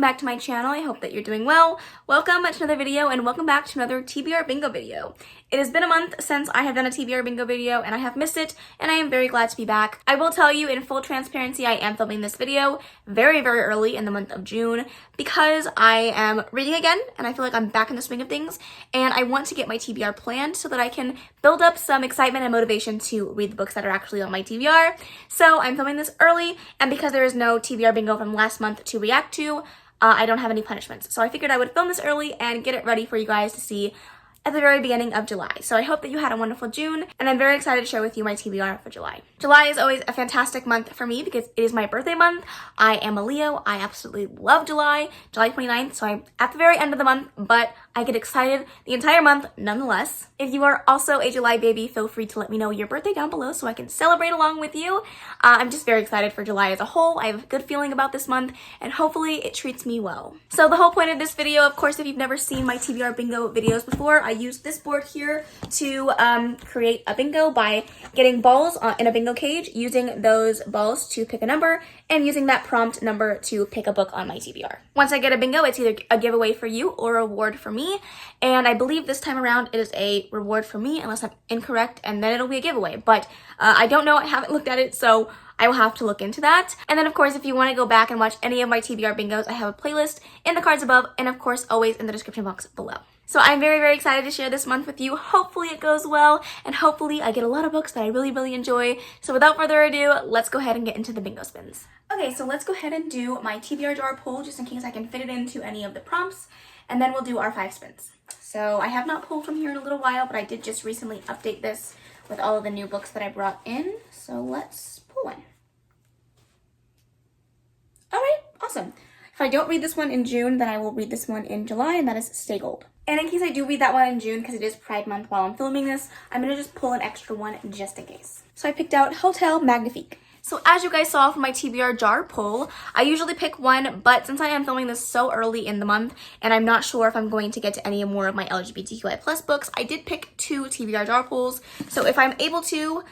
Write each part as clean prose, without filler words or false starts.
back to my channel. I hope that you're doing well. Welcome to another video and welcome back to another TBR Bingo video. It has been a month since I have done a TBR Bingo video and I have missed it, and I am very glad to be back. I will tell you in full transparency, I am filming this video very early in the month of June because I am reading again and I feel like I'm back in the swing of things, and I want to get my TBR planned so that I can build up some excitement and motivation to read the books that are actually on my TBR. So I'm filming this early, and because there is no TBR Bingo from last month to react to, I don't have any punishments. So I figured I would film this early and get it ready for you guys to see at the very beginning of July. So I hope that you had a wonderful June, and I'm very excited to share with you my TBR for July. July is always a fantastic month for me because it is my birthday month. I am a Leo. I absolutely love July 29th, so I'm at the very end of the month, but I get excited the entire month nonetheless. If you are also a July baby, feel free to let me know your birthday down below so I can celebrate along with you. I'm just very excited for July as a whole. I have a good feeling about this month, and hopefully it treats me well. So the whole point of this video, of course, if you've never seen my TBR Bingo videos before, I used this board here to create a bingo by getting balls in a bingo cage, using those balls to pick a number, and using that prompt number to pick a book on my TBR. Once I get a bingo, it's either a giveaway for you or a reward for me, and I believe this time around it is a reward for me unless I'm incorrect, and then it'll be a giveaway, but I don't know, I haven't looked at it, so I will have to look into that. And then of course, if you want to go back and watch any of my TBR bingos, I have a playlist in the cards above, and of course always in the description box below. So I'm very excited to share this month with you. Hopefully it goes well, and hopefully I get a lot of books that I really enjoy. So without further ado, let's go ahead and get into the bingo spins. Okay, so let's go ahead and do my TBR jar pull just in case I can fit it into any of the prompts, and then we'll do our 5 spins. So I have not pulled from here in a little while, but I did just recently update this with all of the new books that I brought in. So let's pull one. All right, awesome. If I don't read this one in June, then I will read this one in July, and that is Stay Gold. And in case I do read that one in June, because it is Pride Month while I'm filming this, I'm going to just pull an extra one just in case. So I picked out Hotel Magnifique. So as you guys saw from my TBR jar pull, I usually pick one, but since I am filming this so early in the month, and I'm not sure if I'm going to get to any more of my LGBTQI+ books, I did pick 2 TBR jar pulls. So if I'm able to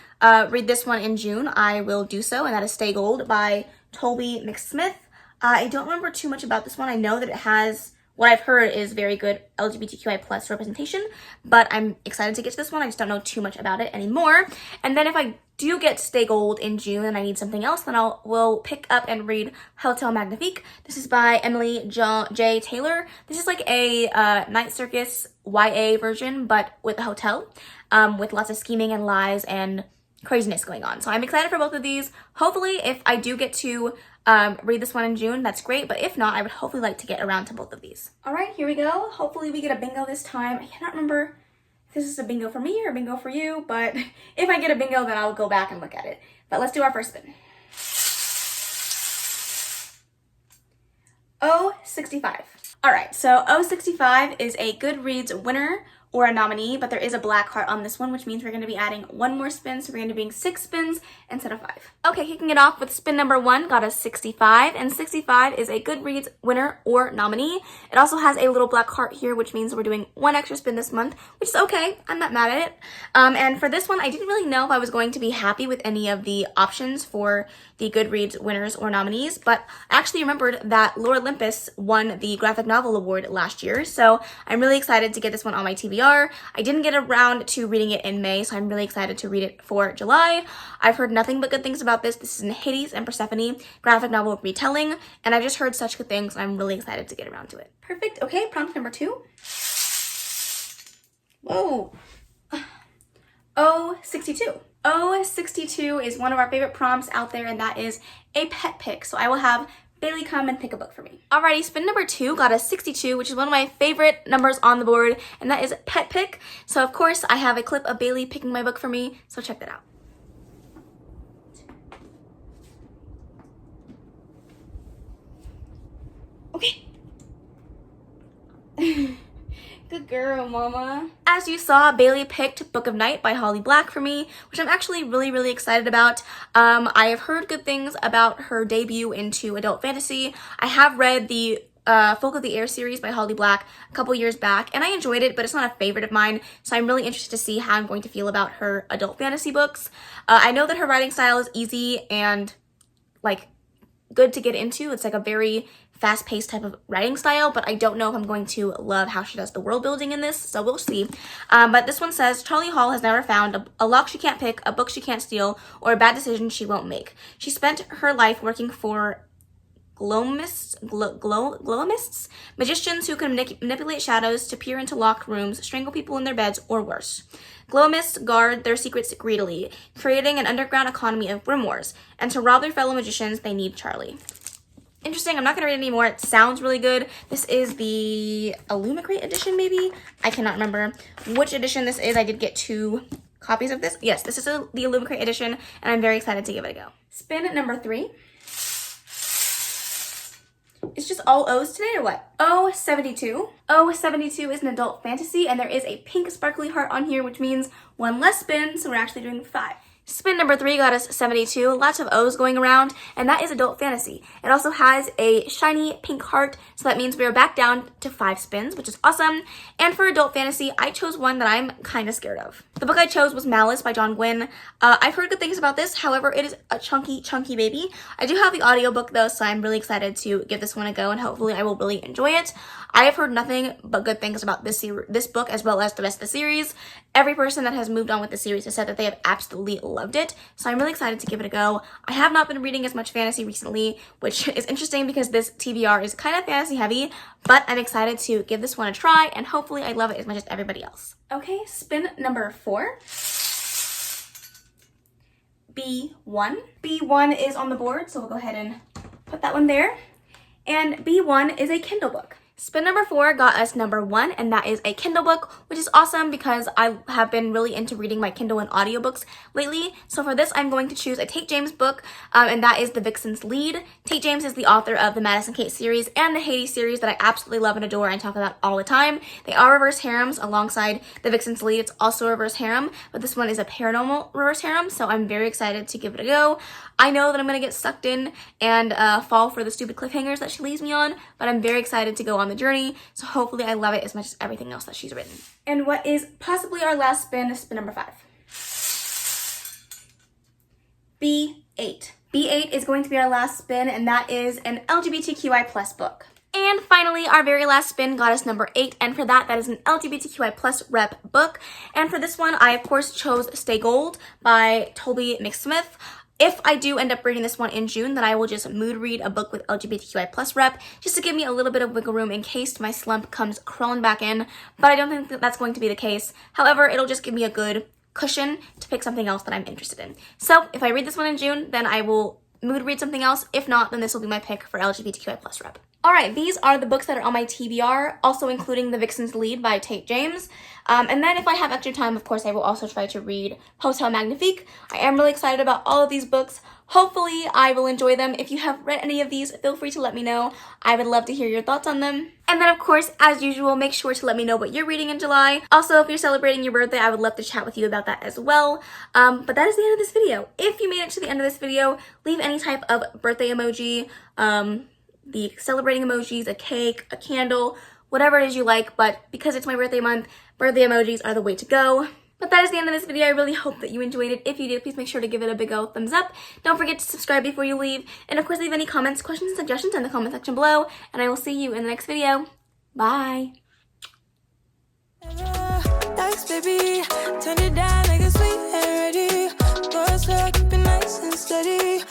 read this one in June, I will do so, and that is Stay Gold by Toby McSmith. I don't remember too much about this one. I know that it has, what I've heard is very good LGBTQI+ representation, but I'm excited to get to this one. I just don't know too much about it anymore. And then if I do get Stay Gold in June and I need something else, then we'll pick up and read Hotel Magnifique. This is by Emily J. Taylor. This is like a Night Circus YA version, but with a hotel, with lots of scheming and lies and craziness going on. So I'm excited for both of these. Hopefully, if I do get to read this one in June, that's great, but if not, I would hopefully like to get around to both of these. All right, here we go. Hopefully we get a bingo this time. I cannot remember if this is a bingo for me or a bingo for you, but if I get a bingo, then I'll go back and look at it. But let's do our first spin. 065. All right, so 065 is a Goodreads winner or a nominee, but there is a black heart on this one, which means we're going to be adding one more spin, so we're going to be doing 6 spins instead of 5. Okay, kicking it off with spin number 1, got a 65, and 65 is a Goodreads winner or nominee. It also has a little black heart here, which means we're doing 1 extra spin this month, which is okay. I'm not mad at it. And for this one, I didn't really know if I was going to be happy with any of the options for the Goodreads winners or nominees, but I actually remembered that Lord Olympus won the graphic novel award last year, so I'm really excited to get this one on my TBR. I didn't get around to reading it in May, so I'm really excited to read it for July. I've heard nothing but good things about this. This is an Hades and Persephone graphic novel retelling, and I've just heard such good things, and I'm really excited to get around to it. Perfect. Okay, prompt number 2. Whoa. 062. 062 is one of our favorite prompts out there, and that is a pet pick. So I will have Bailey come and pick a book for me. Alrighty, spin number 2 got a 62, which is one of my favorite numbers on the board, and that is pet pick. So of course I have a clip of Bailey picking my book for me, so check that out. Okay. Good girl, mama. As you saw, Bailey picked Book of Night by Holly Black for me, which I'm actually really excited about. I have heard good things about her debut into adult fantasy. I have read the Folk of the Air series by Holly Black a couple years back, and I enjoyed it, but it's not a favorite of mine, so I'm really interested to see how I'm going to feel about her adult fantasy books. I know that her writing style is easy and like good to get into. It's like a very fast-paced type of writing style, but I don't know if I'm going to love how she does the world building in this, so we'll see. But this one says, Charlie Hall has never found a lock she can't pick, a book she can't steal, or a bad decision she won't make. She spent her life working for gloamists, magicians who can manipulate shadows to peer into locked rooms, strangle people in their beds, or worse. Gloamists guard their secrets greedily, creating an underground economy of grimoires, and to rob their fellow magicians, they need Charlie. Interesting. I'm not going to read it anymore. It sounds really good. This is the Illumicrate edition, maybe? I cannot remember which edition this is. I did get 2 copies of this. Yes, this is the Illumicrate edition, and I'm very excited to give it a go. Spin number 3. It's just all O's today, or what? O72. O72 is an adult fantasy, and there is a pink sparkly heart on here, which means 1 less spin, so we're actually doing 5. Spin number 3 got us 72, lots of O's going around, and that is adult fantasy. It also has a shiny pink heart, so that means we are back down to 5 spins, which is awesome. And for adult fantasy, I chose one that I'm kind of scared of. The book I chose was Malice by John Gwynne. I've heard good things about this, however, it is a chunky baby. I do have the audiobook though, so I'm really excited to give this one a go, and hopefully I will really enjoy it. I have heard nothing but good things about this book as well as the rest of the series. Every person that has moved on with the series has said that they have absolutely loved it, so I'm really excited to give it a go. I have not been reading as much fantasy recently, which is interesting because this TBR is kind of fantasy heavy, but I'm excited to give this one a try, and hopefully I love it as much as everybody else. Okay, spin number 4. B1. B1 is on the board, so we'll go ahead and put that one there. And B1 is a Kindle book. Spin number 4 got us number 1, and that is a Kindle book, which is awesome because I have been really into reading my Kindle and audiobooks lately. So for this, I'm going to choose a Tate James book, and that is The Vixen's Lead. Tate James is the author of the Madison Kate series and the Hades series that I absolutely love and adore and talk about all the time. They are reverse harems alongside The Vixen's Lead. It's also a reverse harem, but this one is a paranormal reverse harem, so I'm very excited to give it a go. I know that I'm going to get sucked in and fall for the stupid cliffhangers that she leaves me on, but I'm very excited to go on the journey, so hopefully I love it as much as everything else that she's written. And what is possibly our last spin, spin number 5. B8. B8 is going to be our last spin, and that is an LGBTQI plus book. And finally, our very last spin got us number 8, and for that is an LGBTQI plus rep book. And for this one, I of course chose Stay Gold by Toby McSmith. If I do end up reading this one in June, then I will just mood read a book with LGBTQI plus rep, just to give me a little bit of wiggle room in case my slump comes crawling back in, but I don't think that that's going to be the case. However, it'll just give me a good cushion to pick something else that I'm interested in. So if I read this one in June, then I will mood read something else. If not, then this will be my pick for LGBTQI plus rep. Alright, these are the books that are on my TBR, also including The Vixen's Lead by Tate James. And then if I have extra time, of course, I will also try to read Hotel Magnifique. I am really excited about all of these books. Hopefully, I will enjoy them. If you have read any of these, feel free to let me know. I would love to hear your thoughts on them. And then, of course, as usual, make sure to let me know what you're reading in July. Also, if you're celebrating your birthday, I would love to chat with you about that as well. But that is the end of this video. If you made it to the end of this video, leave any type of birthday emoji, the celebrating emojis, a cake, a candle, whatever it is you like, but because it's my birthday month, birthday emojis are the way to go. But that is the end of this video. I really hope that you enjoyed it. If you did, please make sure to give it a big old thumbs up. Don't forget to subscribe before you leave. And of course, leave any comments, questions, and suggestions in the comment section below. And I will see you in the next video. Bye. Thanks, baby. Turn it down like a sweet and ready. Keep it nice and steady.